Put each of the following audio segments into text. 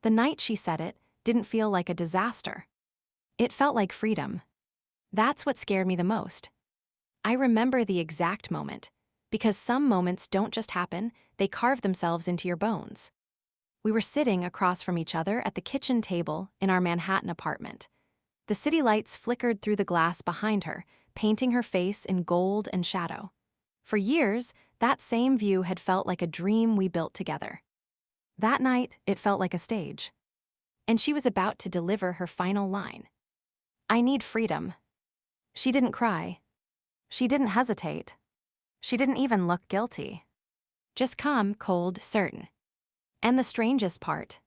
the night she said it didn't feel like a disaster. It felt like freedom. That's what scared me the most. I remember the exact moment, because some moments don't just happen, they carve themselves into your bones. We were sitting across from each other at the kitchen table in our Manhattan apartment. The city lights flickered through the glass behind her, painting her face in gold and shadow. For years, that same view had felt like a dream we built together. That night, it felt like a stage. And she was about to deliver her final line. "I need freedom." She didn't cry. She didn't hesitate. She didn't even look guilty. Just calm, cold, certain. And the strangest part,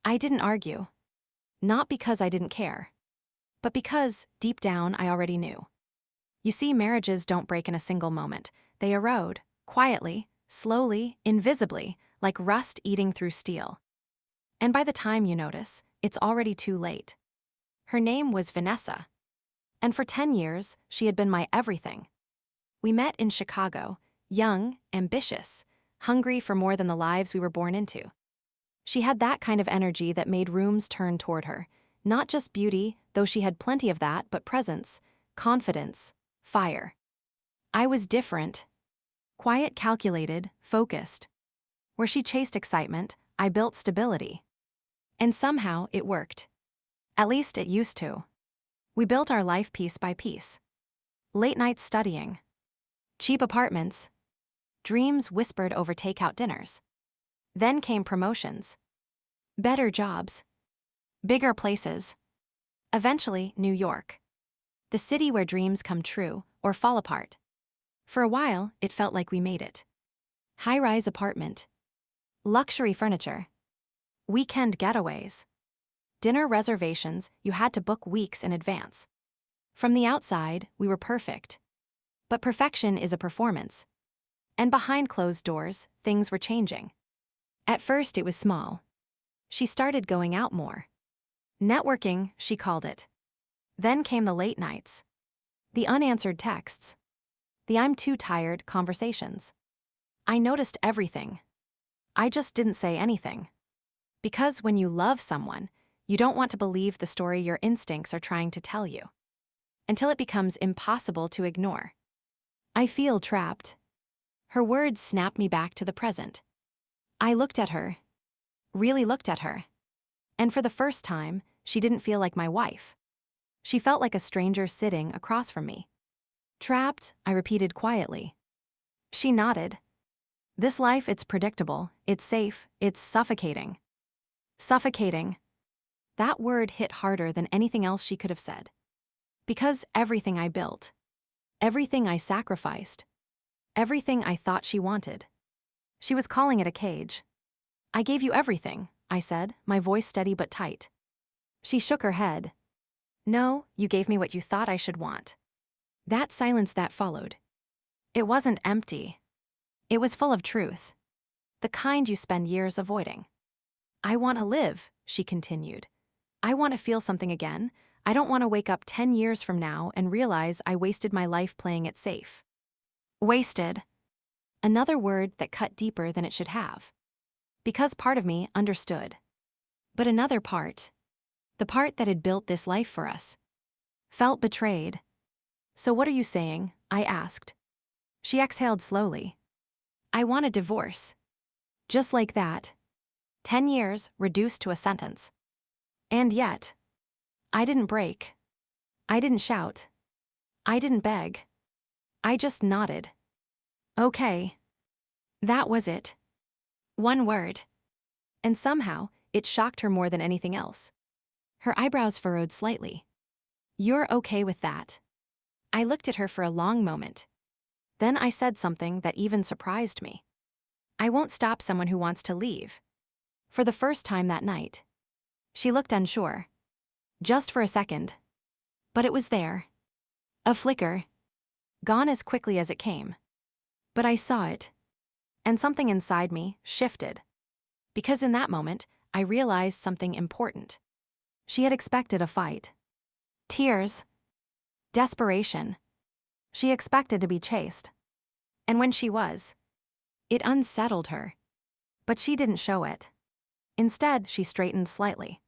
I didn't argue. Not because I didn't care, but because, deep down, I already knew. You see, marriages don't break in a single moment. They erode, quietly, slowly, invisibly, like rust eating through steel. And by the time you notice, it's already too late. Her name was Vanessa. And for 10 years, she had been my everything. We met in Chicago, young, ambitious, hungry for more than the lives we were born into. She had that kind of energy that made rooms turn toward her. Not just beauty, though she had plenty of that, but presence, confidence, fire. I was different. Quiet, calculated, focused. Where she chased excitement, I built stability. And somehow it worked. At least it used to. We built our life piece by piece. Late nights studying. Cheap apartments. Dreams whispered over takeout dinners. Then came promotions. Better jobs. Bigger places. Eventually, New York. The city where dreams come true or fall apart. For a while, it felt like we made it. High-rise apartment. Luxury furniture. Weekend getaways. Dinner reservations you had to book weeks in advance. From the outside, we were perfect. But perfection is a performance. And behind closed doors, things were changing. At first, it was small. She started going out more. Networking, she called it. Then came the late nights. The unanswered texts. The "I'm too tired" conversations. I noticed everything. I just didn't say anything. Because when you love someone, you don't want to believe the story your instincts are trying to tell you. Until it becomes impossible to ignore. I feel trapped. Her words snapped me back to the present. I looked at her. Really looked at her. And for the first time, she didn't feel like my wife. She felt like a stranger sitting across from me. "Trapped," I repeated quietly. She nodded. "This life, it's predictable, it's safe, it's suffocating." Suffocating. That word hit harder than anything else she could have said. Because everything I built, everything I sacrificed, everything I thought she wanted. She was calling it a cage. "I gave you everything," I said, my voice steady but tight. She shook her head. "No, you gave me what you thought I should want." That silence that followed. It wasn't empty. It was full of truth. The kind you spend years avoiding. "I want to live," she continued. "I want to feel something again. I don't want to wake up 10 years from now and realize I wasted my life playing it safe." Wasted. Another word that cut deeper than it should have. Because part of me understood. But another part, the part that had built this life for us, felt betrayed. "So what are you saying?" I asked. She exhaled slowly. "I want a divorce." Just like that. 10 years reduced to a sentence. And yet, I didn't break. I didn't shout. I didn't beg. I just nodded. Okay. That was it. One word. And somehow, it shocked her more than anything else. Her eyebrows furrowed slightly. "You're okay with that?" I looked at her for a long moment. Then I said something that even surprised me. "I won't stop someone who wants to leave." For the first time that night. She looked unsure. Just for a second. But it was there. A flicker. Gone as quickly as it came. But I saw it. And something inside me shifted. Because in that moment, I realized something important. She had expected a fight. Tears. Desperation. She expected to be chased. And when she was, it unsettled her. But she didn't show it. Instead, she straightened slightly,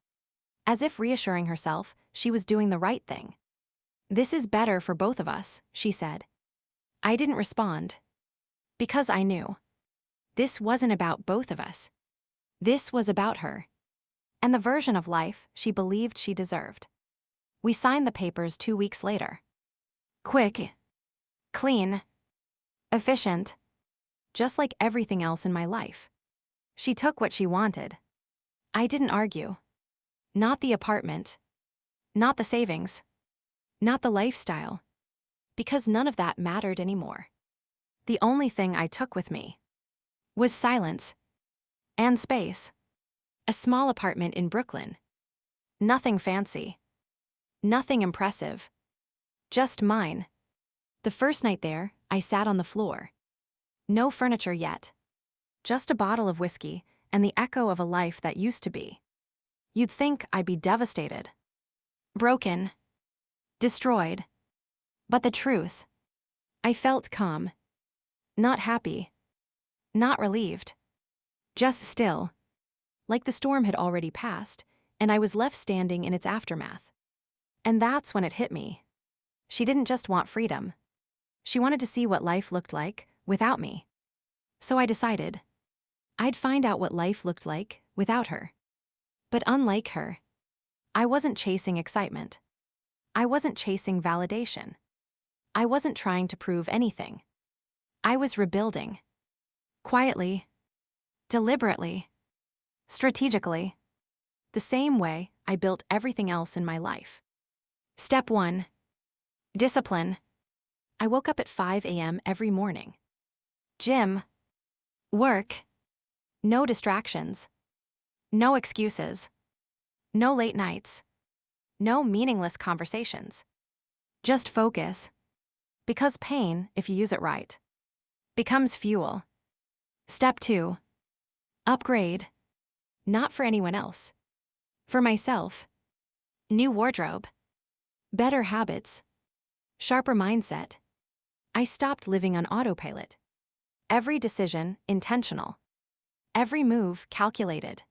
as if reassuring herself she was doing the right thing. "This is better for both of us," she said. I didn't respond, because I knew. This wasn't about both of us. This was about her, and the version of life she believed she deserved. We signed the papers 2 weeks later. Quick, clean, efficient, just like everything else in my life. She took what she wanted. I didn't argue. Not the apartment, not the savings, not the lifestyle, because none of that mattered anymore. The only thing I took with me was silence and space. A small apartment in Brooklyn. Nothing fancy. Nothing impressive. Just mine. The first night there, I sat on the floor. No furniture yet. Just a bottle of whiskey and the echo of a life that used to be. You'd think I'd be devastated. Broken. Destroyed. But the truth, I felt calm. Not happy. Not relieved. Just still. Like the storm had already passed, and I was left standing in its aftermath. And that's when it hit me. She didn't just want freedom. She wanted to see what life looked like without me. So I decided I'd find out what life looked like without her. But unlike her, I wasn't chasing excitement. I wasn't chasing validation. I wasn't trying to prove anything. I was rebuilding. Quietly. Deliberately. Strategically. The same way I built everything else in my life. Step 1. Discipline. I woke up at 5 a.m. every morning. Gym. Work. No distractions. No excuses. No late nights. No meaningless conversations. Just focus. Because pain, if you use it right, becomes fuel. Step 2. Upgrade. Not for anyone else. For myself. New wardrobe. Better habits. Sharper mindset. I stopped living on autopilot. Every decision intentional. Every move calculated.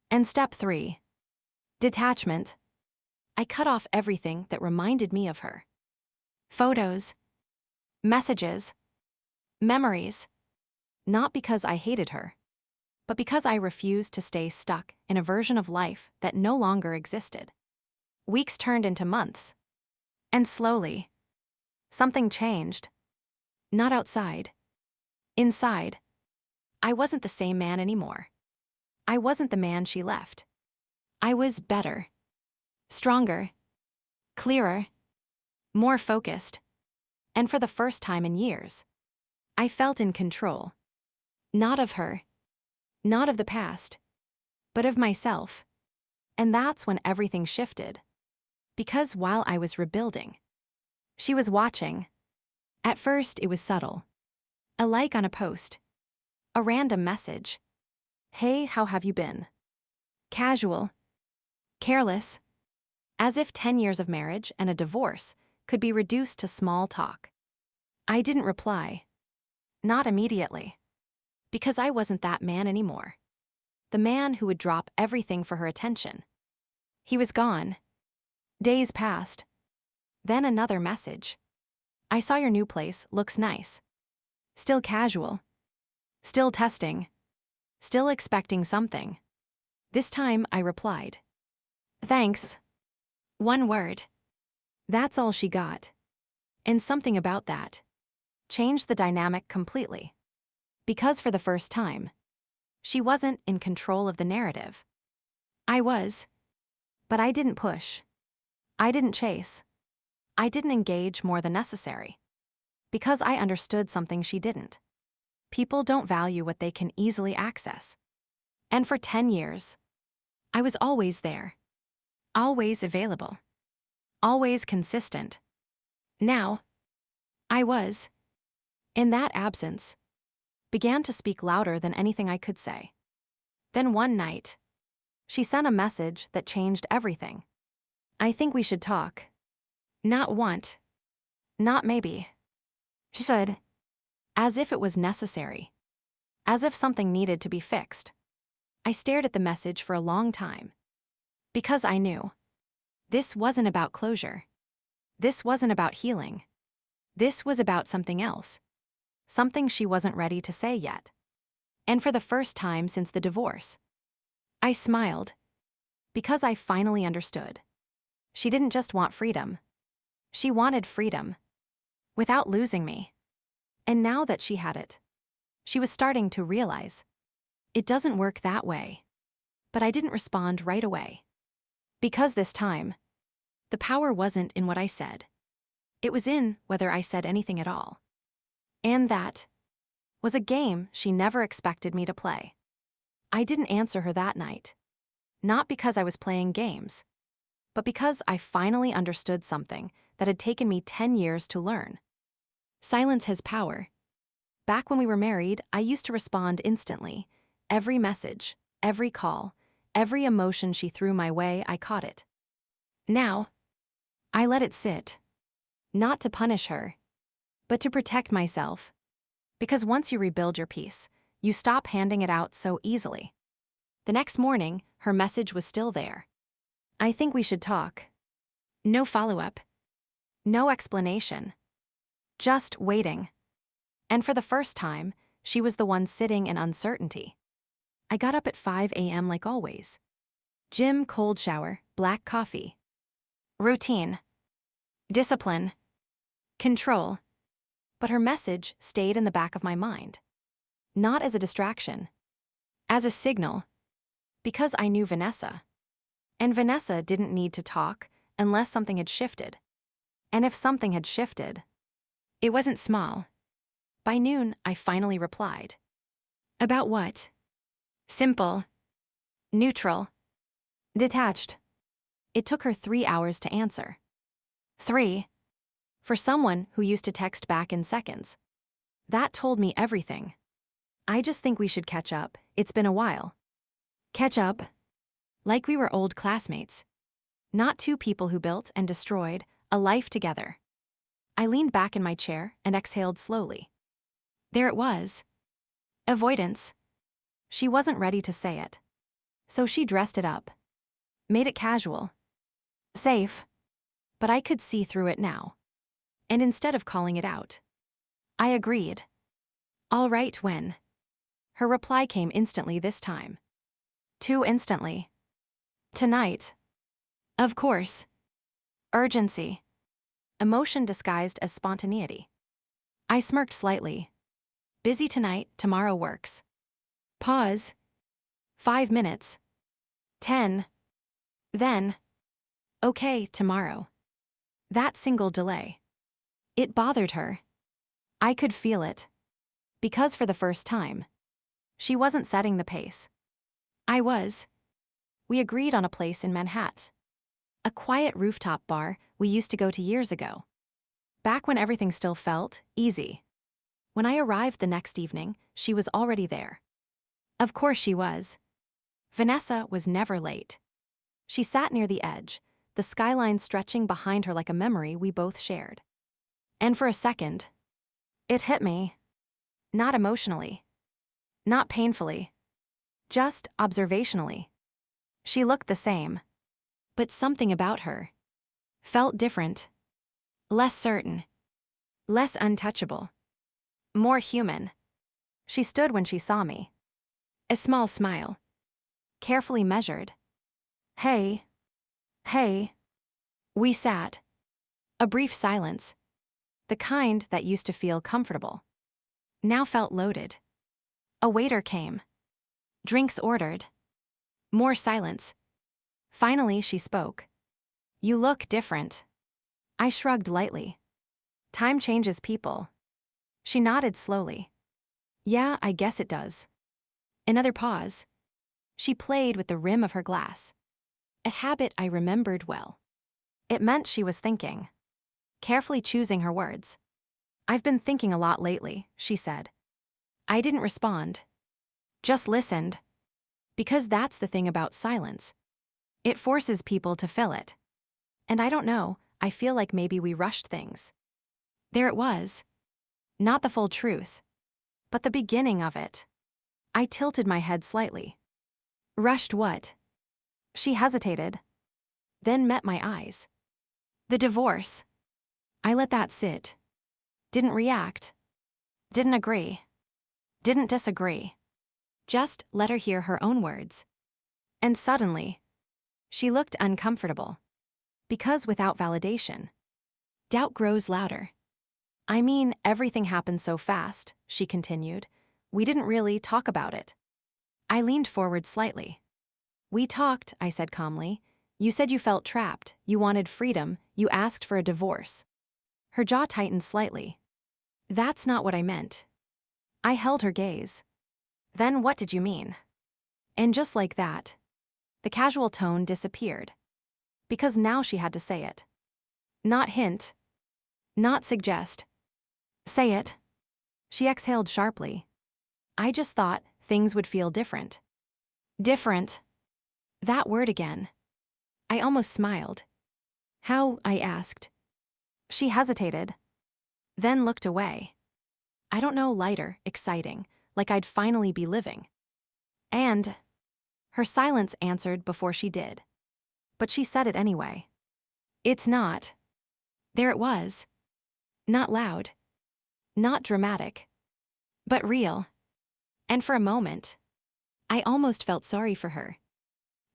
And step 3. Detachment. I cut off everything that reminded me of her. Photos. Messages. Memories. Not because I hated her, but because I refused to stay stuck in a version of life that no longer existed. Weeks turned into months. And slowly, something changed. Not outside. Inside. I wasn't the same man anymore. I wasn't the man she left. I was better. Stronger. Clearer. More focused. And for the first time in years, I felt in control. Not of her. Not of the past. But of myself. And that's when everything shifted. Because while I was rebuilding, she was watching. At first, it was subtle. A like on a post. A random message. Hey, how have you been? Casual. Careless. As if 10 years of marriage and a divorce could be reduced to small talk. I didn't reply. Not immediately. Because I wasn't that man anymore. The man who would drop everything for her attention. He was gone. Days passed. Then another message. I saw your new place, looks nice. Still casual. Still testing. Still expecting something. This time I replied. Thanks. One word. That's all she got. And something about that changed the dynamic completely. Because for the first time, she wasn't in control of the narrative. I was. But I didn't push. I didn't chase. I didn't engage more than necessary. Because I understood something she didn't. People don't value what they can easily access. And for 10 years, I was always there. Always available. Always consistent. Now, I was, in that absence, began to speak louder than anything I could say. Then one night, she sent a message that changed everything. I think we should talk. Not want. Not maybe. Should. As if it was necessary. As if something needed to be fixed. I stared at the message for a long time. Because I knew. This wasn't about closure. This wasn't about healing. This was about something else. Something she wasn't ready to say yet. And for the first time since the divorce. I smiled. Because I finally understood. She didn't just want freedom. She wanted freedom. Without losing me. And now that she had it, she was starting to realize. It doesn't work that way. But I didn't respond right away. Because this time, the power wasn't in what I said. It was in whether I said anything at all. And that was a game she never expected me to play. I didn't answer her that night. Not because I was playing games, but because I finally understood something that had taken me 10 years to learn. Silence has power. Back when we were married, I used to respond instantly. Every message, every call, every emotion she threw my way, I caught it. Now, I let it sit. Not to punish her, but to protect myself. Because once you rebuild your peace, you stop handing it out so easily. The next morning, her message was still there. I think we should talk. No follow-up. No explanation. Just waiting. And for the first time, she was the one sitting in uncertainty. I got up at 5 a.m. like always. Gym, cold shower, black coffee. Routine. Discipline. Control. But her message stayed in the back of my mind. Not as a distraction. As a signal. Because I knew Vanessa. And Vanessa didn't need to talk unless something had shifted. And if something had shifted, it wasn't small. By noon, I finally replied. About what? Simple. Neutral. Detached. It took her 3 hours to answer. 3. For someone who used to text back in seconds. That told me everything. I just think we should catch up. It's been a while. Catch up? Like we were old classmates. Not two people who built and destroyed a life together. I leaned back in my chair and exhaled slowly. There it was. Avoidance. She wasn't ready to say it. So she dressed it up. Made it casual. Safe. But I could see through it now. And instead of calling it out, I agreed. All right, when? Her reply came instantly this time. Too instantly. Tonight. Of course. Urgency. Emotion disguised as spontaneity. I smirked slightly. Busy tonight, tomorrow works. Pause. 5 minutes. 10. Then. Okay, tomorrow. That single delay. It bothered her. I could feel it. Because for the first time, she wasn't setting the pace. I was. We agreed on a place in Manhattan. A quiet rooftop bar we used to go to years ago. Back when everything still felt easy. When I arrived the next evening, she was already there. Of course she was. Vanessa was never late. She sat near the edge, the skyline stretching behind her like a memory we both shared. And for a second, it hit me. Not emotionally. Not painfully. Just observationally. She looked the same. But something about her felt different. Less certain. Less untouchable. More human. She stood when she saw me. A small smile. Carefully measured. Hey. Hey. We sat. A brief silence. The kind that used to feel comfortable. Now felt loaded. A waiter came. Drinks ordered. More silence. Finally, she spoke. You look different. I shrugged lightly. Time changes people. She nodded slowly. Yeah, I guess it does. Another pause. She played with the rim of her glass. A habit I remembered well. It meant she was thinking. Carefully choosing her words. I've been thinking a lot lately, she said. I didn't respond. Just listened. Because that's the thing about silence. It forces people to fill it. And I don't know, I feel like maybe we rushed things. There it was. Not the full truth. But the beginning of it. I tilted my head slightly. Rushed what? She hesitated, then met my eyes. The divorce. I let that sit. Didn't react. Didn't agree. Didn't disagree. Just let her hear her own words. And suddenly, she looked uncomfortable. Because without validation, doubt grows louder. I mean, everything happened so fast, she continued. We didn't really talk about it. I leaned forward slightly. We talked, I said calmly. You said you felt trapped, you wanted freedom, you asked for a divorce. Her jaw tightened slightly. That's not what I meant. I held her gaze. Then what did you mean? And just like that, the casual tone disappeared. Because now she had to say it. Not hint. Not suggest. Say it. She exhaled sharply. I just thought things would feel different. Different. That word again. I almost smiled. How? I asked. She hesitated. Then looked away. I don't know, lighter, exciting, like I'd finally be living. And her silence answered before she did. But she said it anyway. It's not. There it was. Not loud. Not dramatic. But real. And for a moment, I almost felt sorry for her.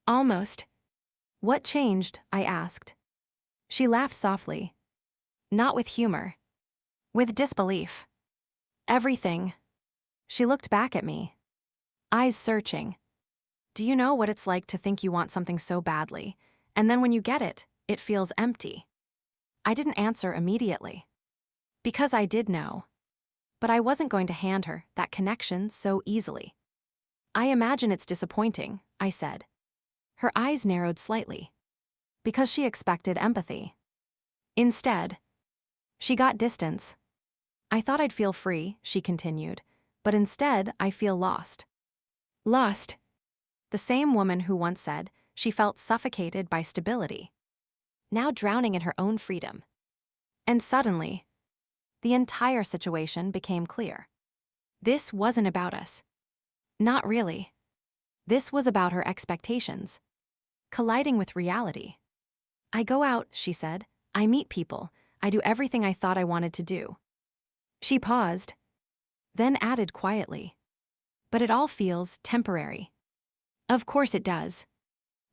Almost. What changed? I asked. She laughed softly. Not with humor. With disbelief. Everything. She looked back at me. Eyes searching. Do you know what it's like to think you want something so badly, and then when you get it, it feels empty? I didn't answer immediately. Because I did know. But I wasn't going to hand her that connection so easily. I imagine it's disappointing, I said. Her eyes narrowed slightly. Because she expected empathy. Instead, she got distance. I thought I'd feel free, she continued, but instead I feel lost. Lost. The same woman who once said she felt suffocated by stability. Now drowning in her own freedom. And suddenly, the entire situation became clear. This wasn't about us. Not really. This was about her expectations. Colliding with reality. I go out, she said. I meet people. I do everything I thought I wanted to do. She paused, then added quietly. But it all feels temporary. Of course it does.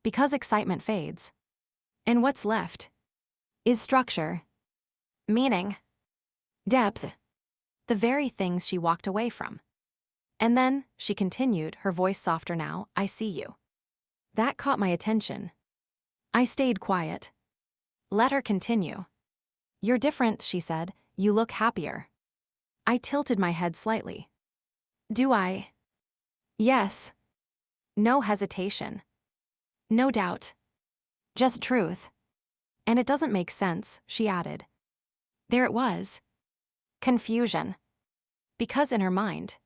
Because excitement fades. And what's left is structure, meaning, depth, the very things she walked away from. And then, she continued, her voice softer now, I see you. That caught my attention. I stayed quiet. Let her continue. You're different, she said. You look happier. I tilted my head slightly. Do I? Yes. No hesitation. No doubt. Just truth. And it doesn't make sense, she added. There it was. Confusion. Because in her mind,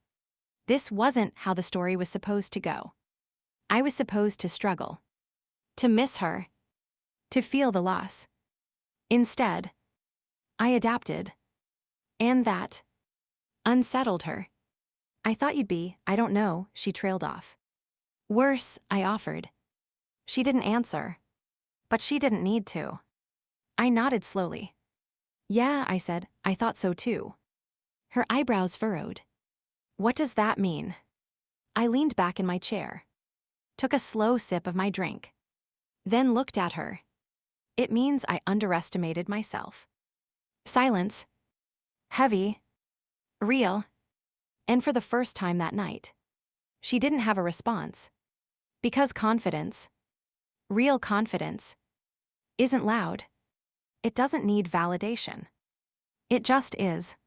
this wasn't how the story was supposed to go. I was supposed to struggle. To miss her. To feel the loss. Instead, I adapted. And that unsettled her. I thought you'd be, I don't know, she trailed off. Worse, I offered. She didn't answer. But she didn't need to. I nodded slowly. Yeah, I said, I thought so too. Her eyebrows furrowed. What does that mean? I leaned back in my chair. Took a slow sip of my drink. Then looked at her. It means I underestimated myself. Silence. Heavy. Real. And for the first time that night, she didn't have a response. Because confidence, real confidence, isn't loud. It doesn't need validation. It just is.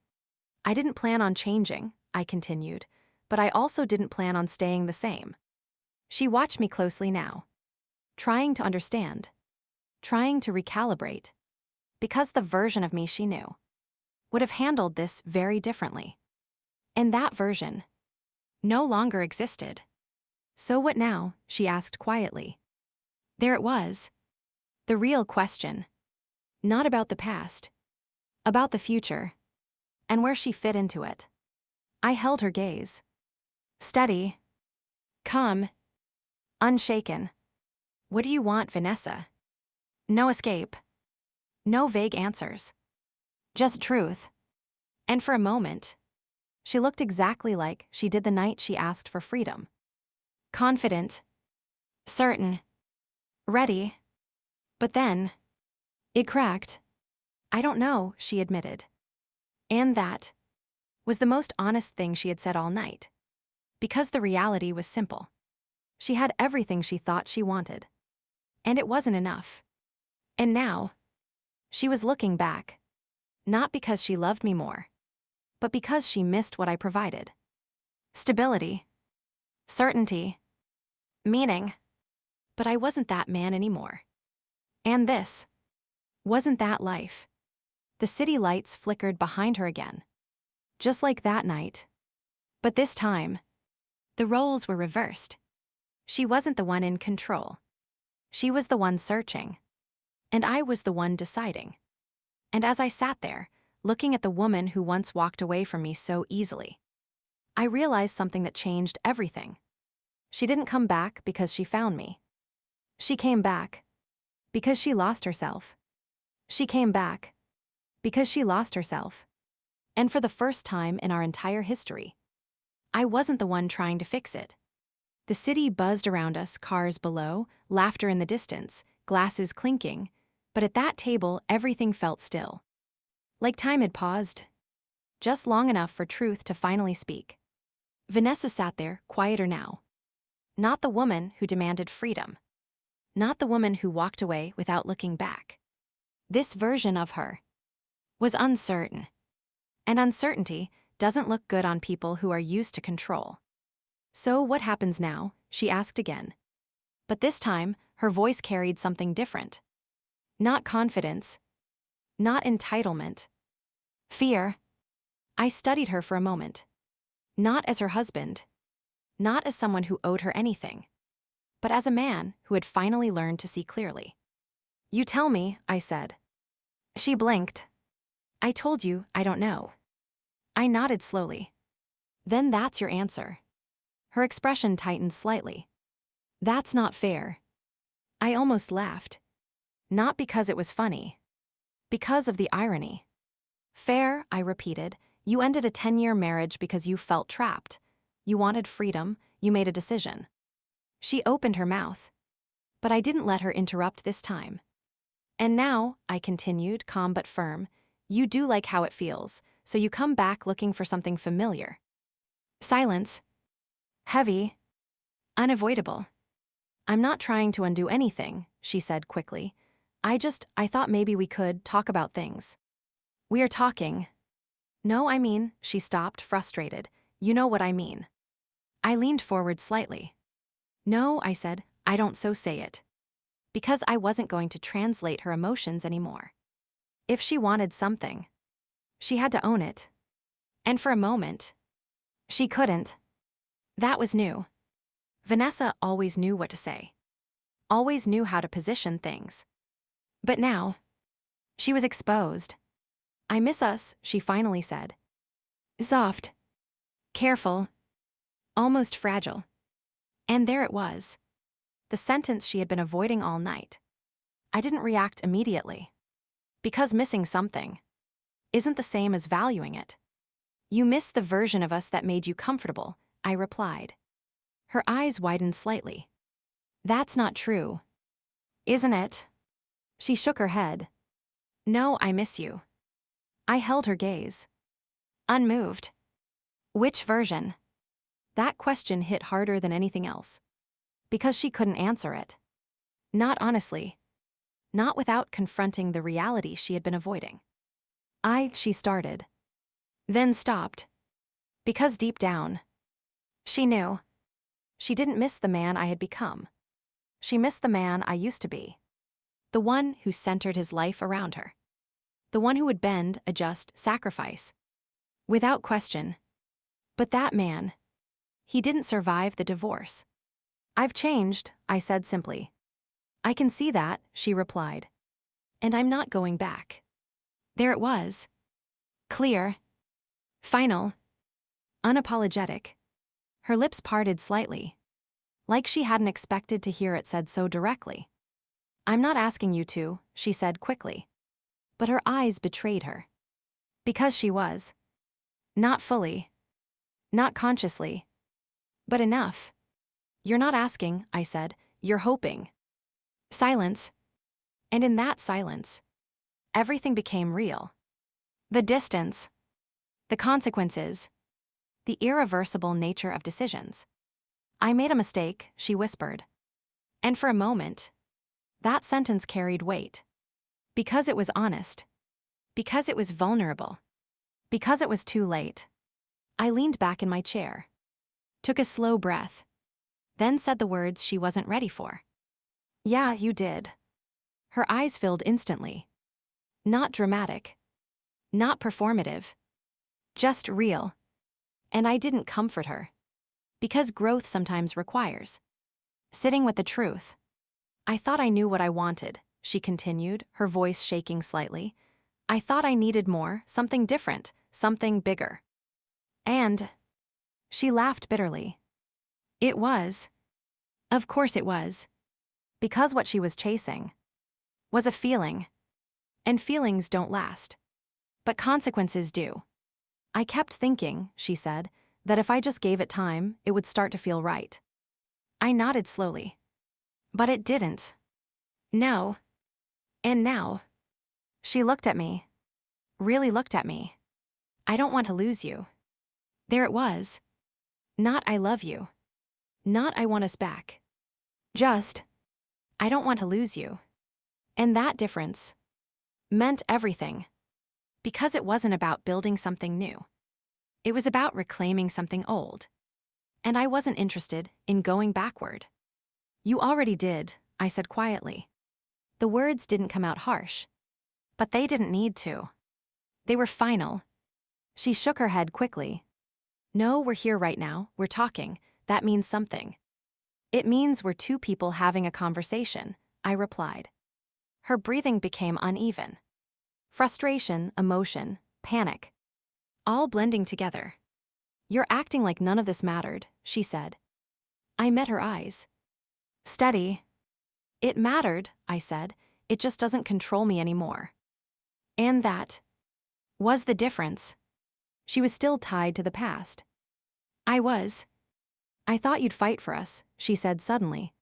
I didn't plan on changing, I continued, but I also didn't plan on staying the same. She watched me closely now, trying to understand, trying to recalibrate, because the version of me she knew would have handled this very differently. And that version no longer existed. So what now? She asked quietly. There it was. The real question. Not about the past. About the future. And where she fit into it. I held her gaze. Steady. Calm. Unshaken. What do you want, Vanessa? No escape. No vague answers. Just truth. And for a moment, she looked exactly like she did the night she asked for freedom. Confident. Certain. Ready. But then, it cracked. I don't know, she admitted. And that was the most honest thing she had said all night. Because the reality was simple. She had everything she thought she wanted. And it wasn't enough. And now, she was looking back. Not because she loved me more, but because she missed what I provided. Stability. Certainty. Meaning. But I wasn't that man anymore. And this wasn't that life. The city lights flickered behind her again. Just like that night. But this time, the roles were reversed. She wasn't the one in control. She was the one searching. And I was the one deciding. And as I sat there, looking at the woman who once walked away from me so easily, I realized something that changed everything. She didn't come back because she found me. She came back because she lost herself. She came back because she lost herself. And for the first time in our entire history, I wasn't the one trying to fix it. The city buzzed around us, cars below, laughter in the distance, glasses clinking, but at that table everything felt still. Like time had paused, just long enough for truth to finally speak. Vanessa sat there, quieter now. Not the woman who demanded freedom. Not the woman who walked away without looking back. This version of her was uncertain. And uncertainty doesn't look good on people who are used to control. So what happens now? She asked again. But this time, her voice carried something different. Not confidence. Not entitlement. Fear. I studied her for a moment. Not as her husband. Not as someone who owed her anything. But as a man who had finally learned to see clearly. You tell me, I said. She blinked. I told you, I don't know. I nodded slowly. Then that's your answer. Her expression tightened slightly. That's not fair. I almost laughed. Not because it was funny. Because of the irony. Fair, I repeated. You ended a 10-year marriage because you felt trapped. You wanted freedom, you made a decision. She opened her mouth. But I didn't let her interrupt this time. And now, I continued, calm but firm, you do like how it feels, so you come back looking for something familiar. Silence. Heavy. Unavoidable. I'm not trying to undo anything, she said quickly. I thought maybe we could talk about things. We are talking. No, I mean, she stopped, frustrated. You know what I mean. I leaned forward slightly. No, I said, I don't so say it. Because I wasn't going to translate her emotions anymore. If she wanted something, she had to own it. And for a moment, she couldn't. That was new. Vanessa always knew what to say. Always knew how to position things. But now, she was exposed. I miss us, she finally said. Soft. Careful. Almost fragile. And there it was. The sentence she had been avoiding all night. I didn't react immediately. Because missing something isn't the same as valuing it. You miss the version of us that made you comfortable, I replied. Her eyes widened slightly. That's not true. Isn't it? She shook her head. No, I miss you. I held her gaze. Unmoved. Which version? That question hit harder than anything else. Because she couldn't answer it. Not honestly. Not without confronting the reality she had been avoiding. She started. Then stopped. Because deep down, she knew. She didn't miss the man I had become. She missed the man I used to be. The one who centered his life around her. The one who would bend, adjust, sacrifice. Without question. But that man, he didn't survive the divorce. I've changed, I said simply. I can see that, she replied. And I'm not going back. There it was. Clear. Final. Unapologetic. Her lips parted slightly. like she hadn't expected to hear it said so directly. "I'm not asking you to," she said quickly. But her eyes betrayed her. Because she was. Not fully. Not consciously. But enough. "You're not asking," I said. "You're hoping." Silence. And in that silence, everything became real. The distance. The consequences. The irreversible nature of decisions. "I made a mistake," she whispered. And for a moment, that sentence carried weight. Because it was honest. Because it was vulnerable. Because it was too late. I leaned back in my chair. Took a slow breath. Then said the words she wasn't ready for. "Yeah, you did." Her eyes filled instantly. Not dramatic. Not performative. Just real. And I didn't comfort her. Because growth sometimes requires sitting with the truth. "I thought I knew what I wanted," she continued, her voice shaking slightly. "I thought I needed more, something different, something bigger." And she laughed bitterly. It was. Of course it was. Because what she was chasing was a feeling. And feelings don't last. But consequences do. "I kept thinking," she said, "that if I just gave it time, it would start to feel right." I nodded slowly. But it didn't. No. And now. She looked at me. Really looked at me. "I don't want to lose you." There it was. Not "I love you." Not "I want us back." Just, "I don't want to lose you." And that difference meant everything. Because it wasn't about building something new. It was about reclaiming something old. And I wasn't interested in going backward. "You already did," I said quietly. The words didn't come out harsh. But they didn't need to. They were final. She shook her head quickly. "No, we're here right now, we're talking. That means something." "It means we're two people having a conversation," I replied. Her breathing became uneven. Frustration, emotion, panic. All blending together. "You're acting like none of this mattered," she said. I met her eyes. Steady. "It mattered," I said. "It just doesn't control me anymore." And that was the difference. She was still tied to the past. I was. "I thought you'd fight for us," she said suddenly.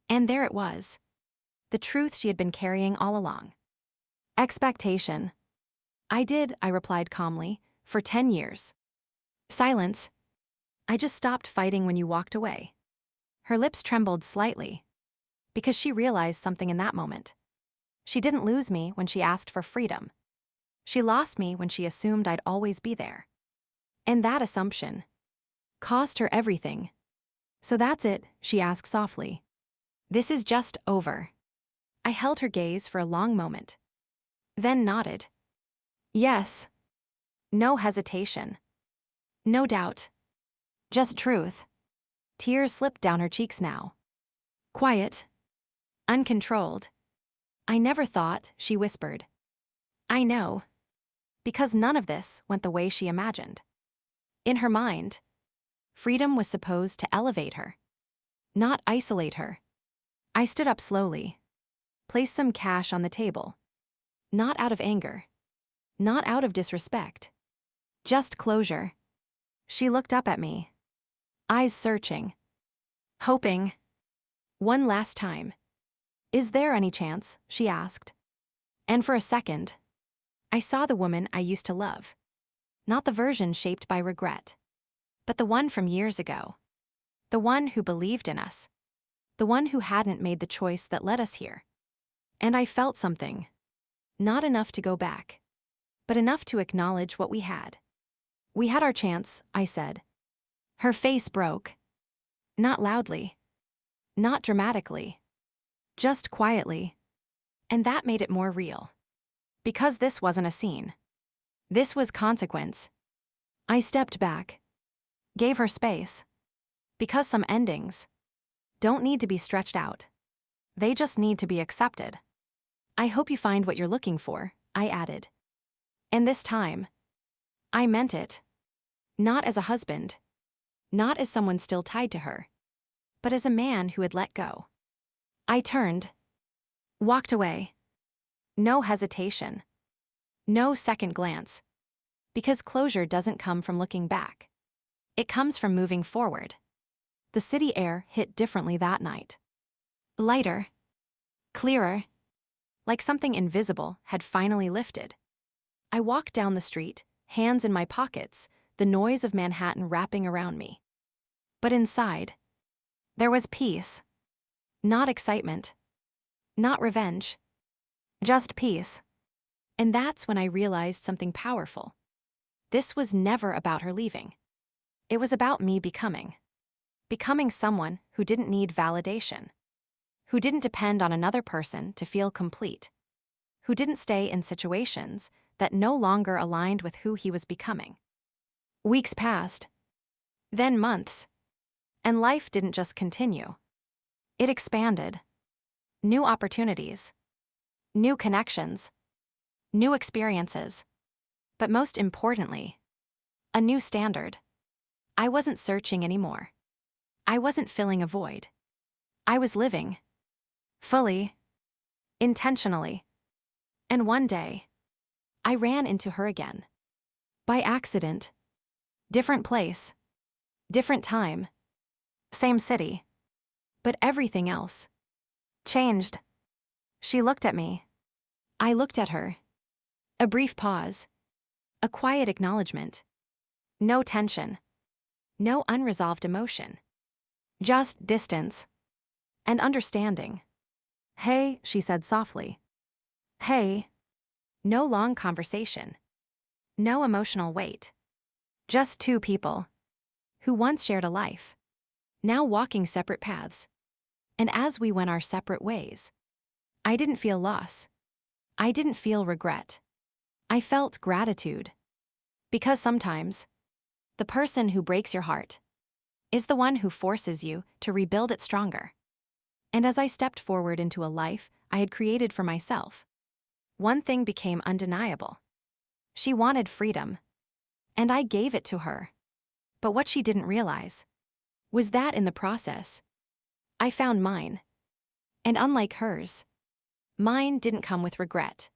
And there it was. The truth she had been carrying all along. Expectation. "I did," I replied calmly, "for 10 years. Silence. "I just stopped fighting when you walked away." Her lips trembled slightly. Because she realized something in that moment. She didn't lose me when she asked for freedom. She lost me when she assumed I'd always be there. And that assumption cost her everything. "So that's it?" she asked softly. "This is just over." I held her gaze for a long moment. Then nodded. Yes. No hesitation. No doubt. Just truth. Tears slipped down her cheeks now. Quiet. Uncontrolled. "I never thought," she whispered. "I know." Because none of this went the way she imagined. In her mind, freedom was supposed to elevate her, not isolate her. I stood up slowly. Placed some cash on the table. Not out of anger. Not out of disrespect. Just closure. She looked up at me. Eyes searching. Hoping. One last time. "Is there any chance?" she asked. And for a second, I saw the woman I used to love. Not the version shaped by regret. But the one from years ago. The one who believed in us. The one who hadn't made the choice that led us here. And I felt something. Not enough to go back. But enough to acknowledge what we had. "We had our chance," I said. Her face broke. Not loudly. Not dramatically. Just quietly. And that made it more real. Because this wasn't a scene. This was consequence. I stepped back. Gave her space. Because some endings don't need to be stretched out. They just need to be accepted. "I hope you find what you're looking for," I added. And this time, I meant it. Not as a husband. Not as someone still tied to her. but as a man who had let go. I turned, walked away. No hesitation. No second glance. Because closure doesn't come from looking back. It comes from moving forward. The city air hit differently that night. Lighter. Clearer. Like something invisible had finally lifted. I walked down the street, hands in my pockets, the noise of Manhattan wrapping around me. But inside, there was peace. Not excitement. Not revenge. Just peace. And that's when I realized something powerful. This was never about her leaving. It was about me becoming. Becoming someone who didn't need validation. Who didn't depend on another person to feel complete. Who didn't stay in situations that no longer aligned with who he was becoming. Weeks passed. Then months. And life didn't just continue. It expanded. New opportunities. New connections. New experiences. But most importantly, a new standard. I wasn't searching anymore. I wasn't filling a void. I was living. Fully. Intentionally. And one day, I ran into her again. By accident. Different place. Different time. Same city. But everything else changed. She looked at me. I looked at her. A brief pause. A quiet acknowledgement. No tension. No unresolved emotion. Just distance. And understanding. Hey, she said softly. Hey. No long conversation. No emotional weight. Just two people who once shared a life, now walking separate paths. And as we went our separate ways, I didn't feel loss. I didn't feel regret. I felt gratitude. Because sometimes, the person who breaks your heart is the one who forces you to rebuild it stronger. And as I stepped forward into a life I had created for myself, one thing became undeniable. She wanted freedom, and I gave it to her. But what she didn't realize was that in the process, I found mine. And unlike hers, mine didn't come with regret.